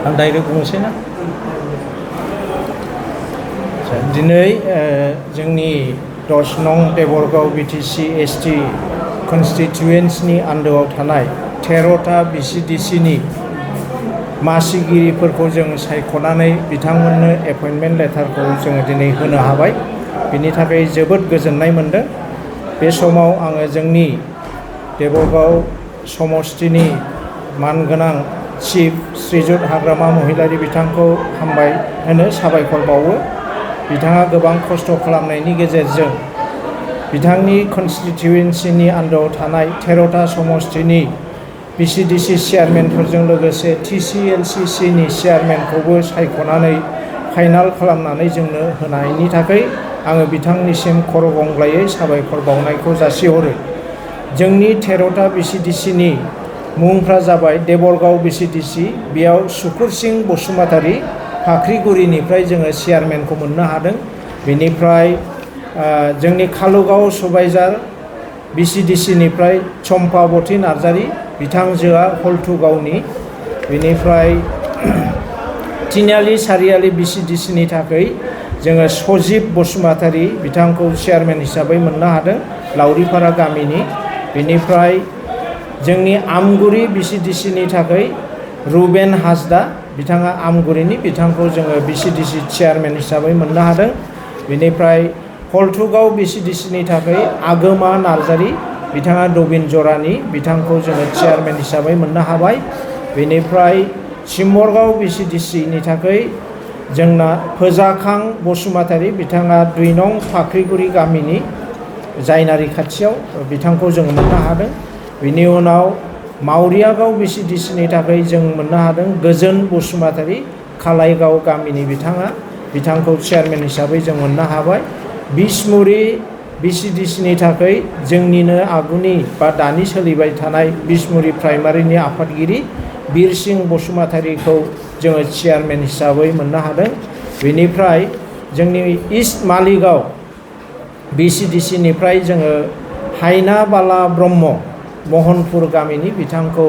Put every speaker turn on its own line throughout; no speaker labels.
आं डाइरेक्ट बुंनोसै ना दिनै जोंनि 10 नं देबरगाव बिटिसि एसटि कनस्टिटिउयेन्सिनि आन्दोआव थानाय 13टा भिसिडिसिनि मासिगिरिफोरखौ जों सायख'नानै बिथांमोननो एपइन्टमेन्ट लेटारखौ जोङो दिनै होनो हाबाय। बिनि थाखाय जोबोद गोजोननाय मोनदों। बे समाव आङो जोंनि देबरगाव समस्तिनि मानगोनां चिफ श्रीजुत हाग्रामा महिलारि बिथांखौ हामबाय होनो साबायखर बावो। बिथाङा गोबां खस्थ' खालामनायनि गेजेरजों बिथांनि कनस्टिटिउयेन्सिनि आन्दोआव थानाय 13टा समस्तिनि भिसिडिसि चेयारमेनफोरजों लोगोसे TCLCCनि चेयारमेनखौबो सायख'नानै फाइनाल खालामनानै जोंनो होनायनि थाखाय आङो बिथांनिसिम खर' गंग्लायै साबायखर बावनायखौ जासिहरो। जोंनि 13टा भिसिडिसिनि मुंफ्रा जाबाय देबरगाव भिसिडिसि, बेयाव सुकुर सिं बसुमतारी फाख्रिगुरिनिफ्राय जोङो चेयारमेनखौ मोननो हादों। बेनिफ्राय जोंनि कालुगाव सुबाइजार भिसिडिसिनिफ्राय चम्पाबती नार्जारी, बिथांजोआ हल्थुगावनि। बेनिफ्राय तिनिआलि सारिआलि भिसिडिसिनि थाखाय जोङो सजिब बसुमतारी, बिथांखौ चेयारमेन हिसाबै मोननो हादों, लावरिपारा गामिनि। बेनिफ्राय जोंनि आमगुरि भिसिडिसिनि थाखाय रुबेन हासदा, बिथाङा आमगुरिनि, बिथांखौ जोङो भिसिडिसि चेयारमेन हिसाबै मोननो हादों। बेनिफ्राय हल्थुगाव भिसिडिसिनि थाखाय आगोमा नार्जारी, बिथाङा दबिन जरानि, बिथांखौ जोङो चेयारमेन हिसाबै मोननो हाबाय। बेनिफ्राय सिम्बरगाव भिसिडिसिनि थाखाय जोंना फोजाखां बसुमतारी, बिथाङा 2 नं फाख्रिगुरि गामिनि जायनारि खाथियाव, बिथांखौ जों मोननो हादों। बिनि उनाव मावरियागाव भिसिडिसिनि थाखाय जों मोननो हादों गोजोन बसुमतारी, खालायगाव गामिनि बिथांखौ चेयारमेन हिसाबै जों मोननो हाबाय। बिसमुरि भिसिडिसिनि थाखाय जोंनिनो आगुनि बा दानि सोलिबाय थानाय बिसमुरि प्राइमारिनि आफादगिरि बिरसिं बसुमतारीखौ जोङो चेयारमेन हिसाबै मोननो हादों। बेनिफ्राय जोंनि इस्ट मालिगाव भिसिडिसिनिफ्राय जोङो हायना बाला ब्रह्म, महनपुर गामिनि, बिथांखौ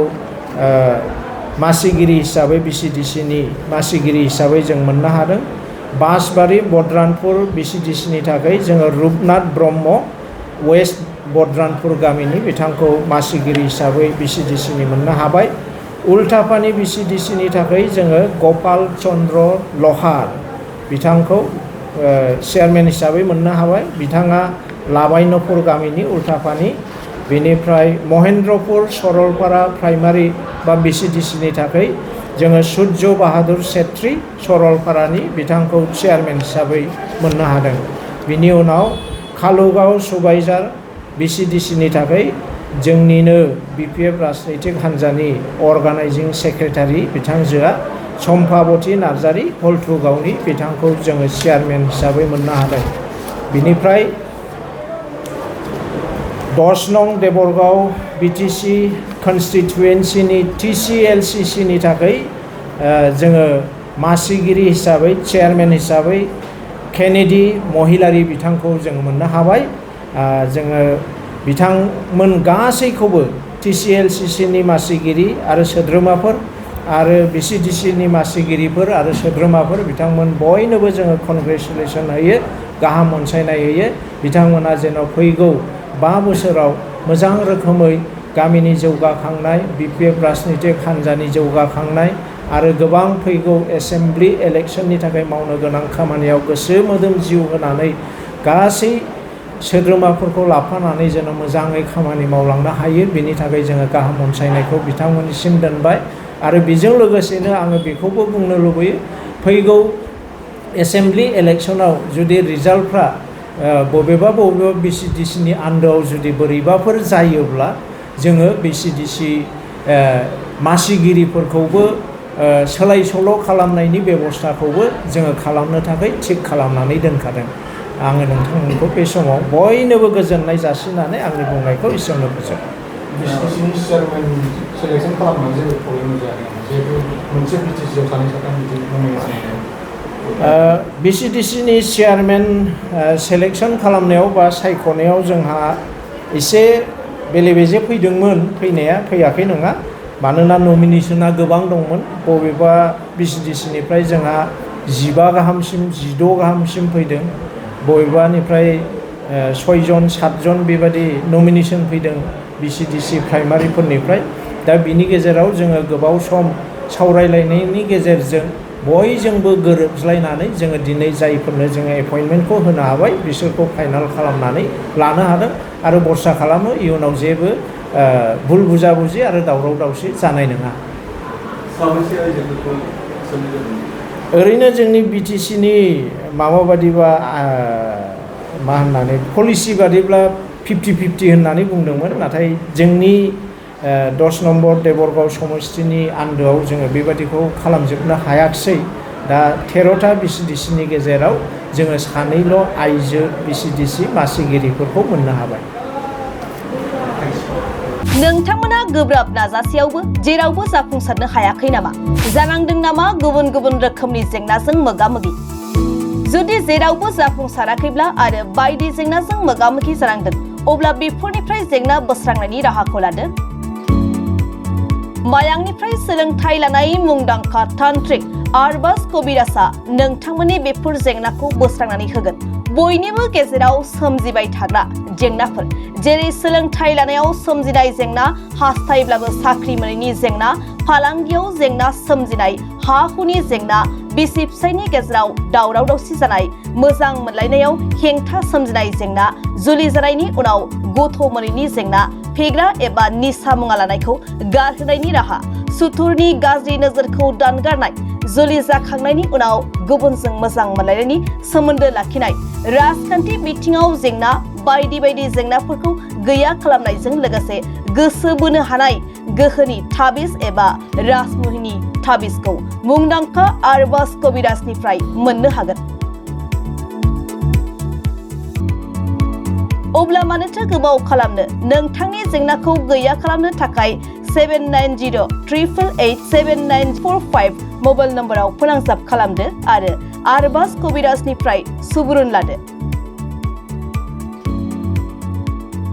मासिगिरि हिसाबै भिसिडिसिनि मासिगिरि हिसाबै जों मोननो हादों। बासबारि बद्रानपुर भिसिडिसिनि थाखाय जोङो रुपनाथ ब्रह्म, वेस्ट बद्रानपुर गामिनि, बिथांखौ मासिगिरि हिसाबै भिसिडिसिनि मोननो हाबाय। उल्टापानि भिसिडिसिनि थाखाय जोङो गपाल चन्द्र लहार, बिथांखौ चेयारमेन हिसाबै मोननो हाबाय, बिथाङा लाबायनपुर गामिनि उल्टापानि। बेनिफ्राय महेन्द्रपुर सरलपारा प्राइमारि बा भिसिडिसिनि थाखाय जोङो सुर्य बाहादुर सेत्री, सरलपारानि, बिथांखौ चेयारमेन हिसाबै मोननो हादों। बिनि उनाव कालुगाव सुबाइजार भिसिडिसिनि थाखाय जोंनिनो BPF राजनैतिक हान्जानि अर्गानाइजिं सेक्रेटारि बिथांजोआ चम्पाबती नार्जारी, हल्थुगावनि, बिथांखौ जोङो चेयारमेन हिसाबै मोननो हादों। बिनिफ्राय 10 नं देबरगाव बिटिसि कनस्टिटिउयेन्सिनि TCLCCनि थाखाय जोङो मासिगिरि हिसाबै, चेयारमेन हिसाबै केनेडी महिलारि, बिथांखौ जों मोननो हाबाय। जोङो बिथांमोन गासैखौबो TCLCCनि मासिगिरि आरो सोद्रोमाफोर आरो भिसिडिसिनि मासिगिरिफोर आरो सोद्रोमाफोर, बिथांमोन बयनोबो जोङो कंग्रेचुलेसन होयो, गाहाम अनसायनाय होयो। बिथांमोना जेन' फैगौ 5 बोसोराव मोजां रोखोमै गामिनि जौगाखांनाय, BPF राजनैतिक हान्जानि जौगाखांनाय आरो गोबां फैगौ एसेम्ब्लि इलेक्सननि थाखाय मावनो गोनां खामानियाव गोसो मोदोम जिउ होनानै गासै सोद्रोमाफोरखौ लाफानानै जेन' मोजाङै खामानि मावलांनो हायो, बेनि थाखाय जोङो गाहाम अनसायनायखौ बिथांमोननिसिम दोनबाय। आरो बेजों लोगोसेनो आङो बेखौबो बुंनो लुबैयो, फैगौ एसेम्ब्लि इलेक्सनाव जुदि रिजाल्टफ्रा बबेबा भिसिडिसिनि आन्दोआव जुदि बोरैबाफोर जायोब्ला जोङो भिसिडिसि मासिगिरिफोरखौबो सोलाय सोल' खालामनायनि बेबस्थाखौबो जोङो खालामनो थाखाय थिग खालामनानै दोनखादों। आङो नोंथांमोनखौ बे समाव बयनोबो गोजोननाय जासिनानै आंनि बुंनायखौ एसेयावनो फोजोबो।
भिसिडिसिनि चेयारमेन सेलेक्सन खालामनानै जेबो प्रब्लेम जायाखै नामा? जिहेतु मोनसे भिसिडिसिआव सानै साथाम बिदि
भिसिडिसिनि चेयारमेन सेलेक्सन खालामनायाव बा सायख'नायाव जोंहा एसे बेले बेजे फैदोंमोन, फैनाया फैयाखै नङा। मानोना नमिनेसना गोबां दंमोन बबेबा VCDC निफ्राय जोंहा 15 गाहामसिम 16 गाहामसिम फैदों बबेबानिफ्राय 6 जन 7 जन बेबादि नमिनेसन फैदों VCDC प्राइमारिफोरनिफ्राय दा बिनि गेजेराव जोङो गोबाव सम सावरायलायनायनि गेजेरजों बयजोंबो गोरोबज्लायनानै जोङो दिनै जायफोरनो जोङो एपइन्टमेन्टखौ होनो हाबाय बिसोरखौ फाइनाल खालामनानै लानो हादों आरो भरसा खालामो इयुनाव जेबो भुल बुजाबुजि आरो दावराव दावसि जानाय नङा। ओरैनो जोंनि BTC नि माबा बादिबा मा होननानै पलिसि बादिब्ला 50-50 होननानै बुंदोंमोन नाथाय जोंनि 10 नम्बर देबरगाव समस्तिनि आन्दोआव जोङो बेबादिखौ खालामजोबनो हायाखिसै दा 13टा VCDC नि गेजेराव जोङो 2ल' आइजो VCDC मासिगिरिफोरखौ मोननो हाबाय।
नोंथांमोना गोब्राब नाजासेयावबो जेरावबो जाफुंसारनो हायाखै नामा? जानांदों नामा गुबुन गुबुन रोखोमनि जेंनाजों मोगा-मोगि? जुदि जेरावबो जाफुंसाराखैब्ला आरो बायदि जेंनाजों मोगा-मोगि जानांदों अब्ला बेफोरनिफ्राय जेंना बोस्रांनायनि राहाखौ लादो। मायांनिफ्राय सोलोंथाइ लानाय मुंदांखा तान्त्रिक आरबाज कबिराजआ नोंथांमोननि बेफोर जेंनाखौ बोस्रांनानै होगोन। बयनिबो गेजेराव सोमजिबाय थाग्रा जेंनाफोर जेरै सोलोंथाइ लानायाव सोमजिनाय जेंना, हास्थायब्लाबो साख्रि मोनैनि जेंना, फालांगियाव जेंना सोमजिनाय, हा-हुनि जेंना, बिसि-फिसायनि गेजेराव दावराव-दावसि जानाय, मोजां मोनलायनायाव हेंथा सोमजिनाय जेंना, जुलि जानायनि उनाव गथ' मोनैनि जेंना, फेग्रा एबा निसा मुवा लानायखौ गारहोनायनि राहा, सुथुरनि गाज्रि नोजोरखौ दानगारनाय, जुलि जाखांनायनि उनाव गुबुनजों मोजां मोनलायनायनि सोमोन्दो लाखिनाय, राजखान्थि बिथिङाव जेंना बायदि बायदि जेंनाफोरखौ गैया खालामनायजों लोगोसे गोसो बोनो हानाय गोहोनि ताबिज एबा राजमुहिनि ताबिजखौ मुंदांखा आरबाज कबिराजनिफ्राय मोननो हागोन। अब्ला मानोथो गोबाव खालामनो? नोंथांनि जेंनाखौ गैया खालामनो थाखाय 7908887945 मबाइल नम्बराव फोनांजाब खालामदो आरो आरबाज कबिराजनिफ्राय सुबुरुन लादो।